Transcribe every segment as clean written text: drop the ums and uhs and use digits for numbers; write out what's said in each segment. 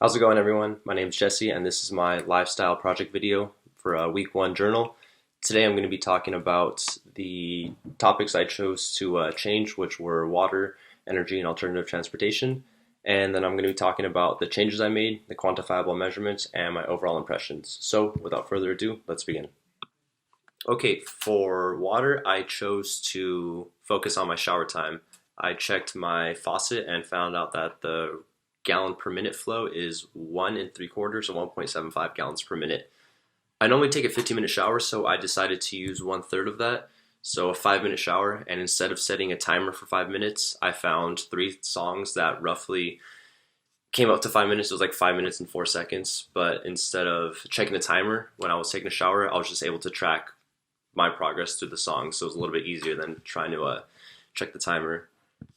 How's it going, everyone? My name is Jesse, and this is my lifestyle project video for a week one journal. Today, I'm going to be talking about the topics I chose to change, which were water, energy, and alternative transportation. And then I'm going to be talking about the changes I made, the quantifiable measurements, and my overall impressions. So, without further ado, let's begin. Okay, for water, I chose to focus on my shower time. I checked my faucet and found out that the gallon per minute flow is 1 3/4 or 1.75 gallons per minute. I normally take a 15-minute shower, so I decided to use 1/3 of that. So a 5-minute shower, and instead of setting a timer for 5 minutes, I found three songs that roughly came up to 5 minutes. It was like 5 minutes and 4 seconds. But instead of checking the timer when I was taking a shower, I was just able to track my progress through the song. So it was a little bit easier than trying to check the timer.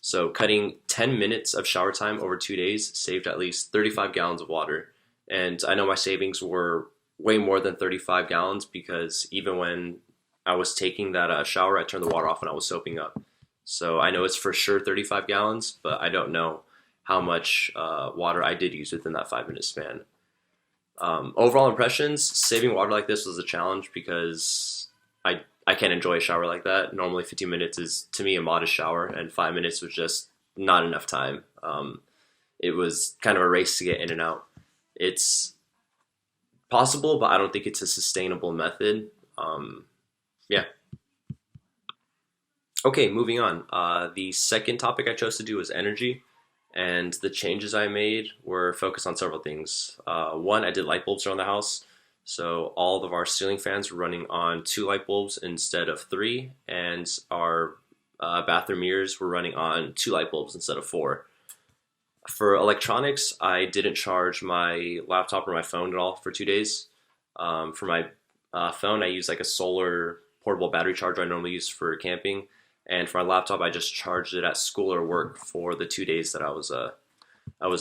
So cutting 10 minutes of shower time over 2 days saved at least 35 gallons of water. And I know my savings were way more than 35 gallons because even when I was taking that shower, I turned the water off when I was soaping up. So I know it's for sure 35 gallons, but I don't know how much water I did use within that 5 minute span. Overall impressions, saving water like this was a challenge because I can't enjoy a shower like that. Normally 15 minutes is to me a modest shower, and 5 minutes was just not enough time. It was kind of a race to get in and out. It's possible, but I don't think it's a sustainable method. Yeah. Okay, moving on. The second topic I chose to do was energy, and the changes I made were focused on several things. One, I did light bulbs around the house. So all of our ceiling fans were running on 2 light bulbs instead of 3, and our bathroom mirrors were running on 2 light bulbs instead of 4. For electronics, I didn't charge my laptop or my phone at all for 2 days. For my phone, I use like a solar portable battery charger I normally use for camping, and for my laptop, I just charged it at school or work for the 2 days that I was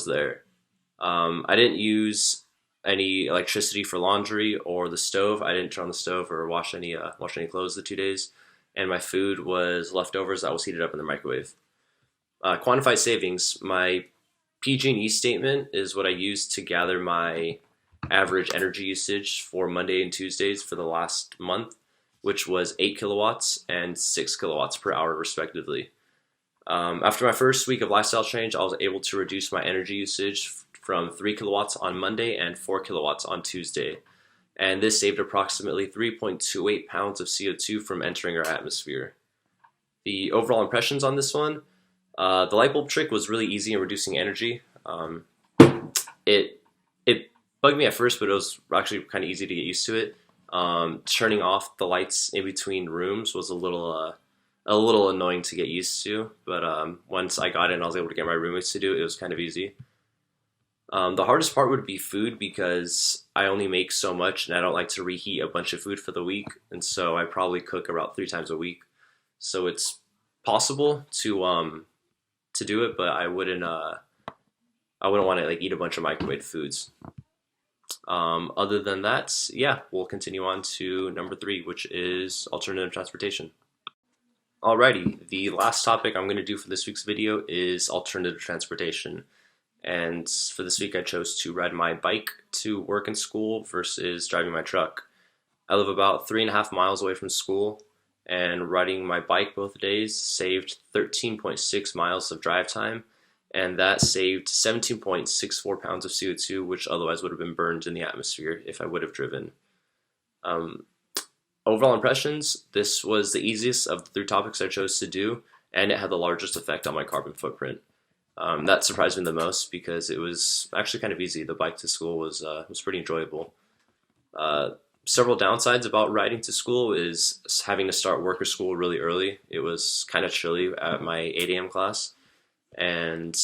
there. I didn't use any electricity for laundry or the stove. I didn't turn on the stove or wash any clothes the 2 days, and my food was leftovers that was heated up in the microwave. Quantified savings. My PG&E statement is what I used to gather my average energy usage for Monday and Tuesdays for the last month, which was 8 kilowatts and 6 kilowatts per hour, respectively. After my first week of lifestyle change, I was able to reduce my energy usage from 3 kilowatts on Monday and 4 kilowatts on Tuesday. And this saved approximately 3.28 pounds of CO2 from entering our atmosphere. The overall impressions on this one, the light bulb trick was really easy in reducing energy. It bugged me at first, but it was actually kind of easy to get used to it. Turning off the lights in between rooms was a little annoying to get used to, but once I got it and I was able to get my roommates to do it, it was kind of easy. The hardest part would be food because I only make so much and I don't like to reheat a bunch of food for the week, and so I probably cook about 3 times a week. So it's possible to do it, but I wouldn't want to like eat a bunch of microwave foods. Other than that, yeah, we'll continue on to number 3, which is alternative transportation. Alrighty, the last topic I'm going to do for this week's video is alternative transportation. And for this week, I chose to ride my bike to work and school versus driving my truck. I live about 3.5 miles away from school, and riding my bike both days saved 13.6 miles of drive time, and that saved 17.64 pounds of CO2, which otherwise would have been burned in the atmosphere if I would have driven. Um, Overall impressions, this was the easiest of the 3 topics I chose to do, and it had the largest effect on my carbon footprint. That surprised me the most because it was actually kind of easy. The bike to school was pretty enjoyable. Several downsides about riding to school is having to start work or school really early. It was kind of chilly at my 8 a.m. class, and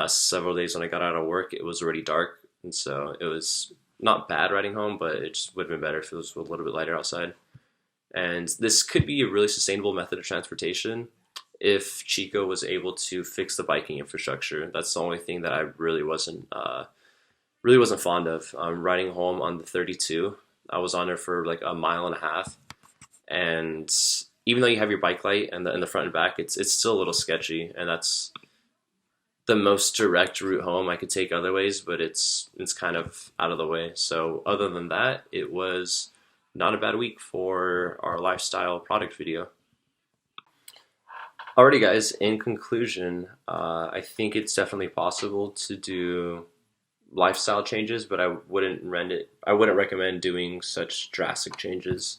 several days when I got out of work, it was already dark, and so it was not bad riding home, but it just would have been better if it was a little bit lighter outside. And this could be a really sustainable method of transportation if Chico was able to fix the biking infrastructure. That's the only thing that I really wasn't fond of. Riding home on the 32, I was on there for like a mile and a half, and even though you have your bike light and in the front and back, it's still a little sketchy, and the most direct route home. I could take other ways, but it's kind of out of the way. So other than that, it was not a bad week for our lifestyle product video. Alrighty, guys. In conclusion, I think it's definitely possible to do lifestyle changes, but I wouldn't recommend doing such drastic changes.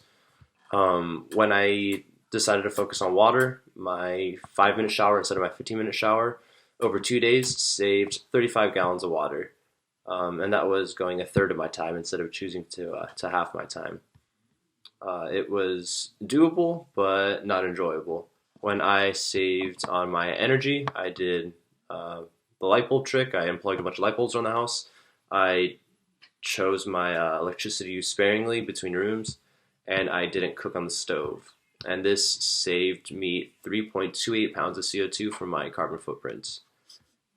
When I decided to focus on water, my 5 minute shower instead of my 15-minute shower over 2 days saved 35 gallons of water. And that was going a third of my time instead of choosing to half my time. It was doable, but not enjoyable. When I saved on my energy, I did the light bulb trick. I unplugged a bunch of light bulbs around the house. I chose my electricity use sparingly between rooms, and I didn't cook on the stove. And this saved me 3.28 pounds of CO2 from my carbon footprints.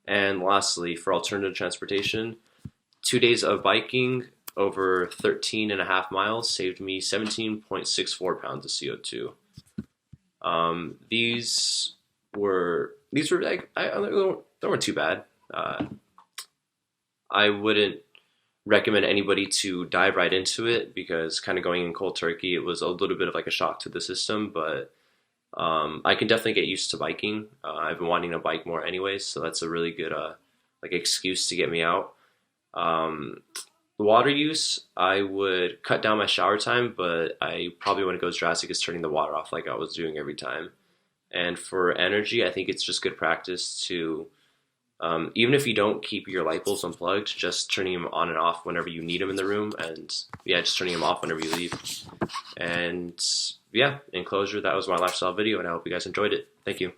And lastly, for alternative transportation, 2 days of biking over 13 and a half miles saved me 17.64 pounds of CO2. These were like, they weren't too bad. I wouldn't recommend anybody to dive right into it because kind of going in cold turkey, it was a little bit of like a shock to the system, but I can definitely get used to biking. I've been wanting to bike more anyways, so that's a really good like excuse to get me out. The water use, I would cut down my shower time, but I probably wouldn't go as drastic as turning the water off like I was doing every time. And for energy, I think it's just good practice to, even if you don't keep your light bulbs unplugged, just turning them on and off whenever you need them in the room, and yeah, just turning them off whenever you leave. And yeah, in closure, that was my lifestyle video, and I hope you guys enjoyed it. Thank you.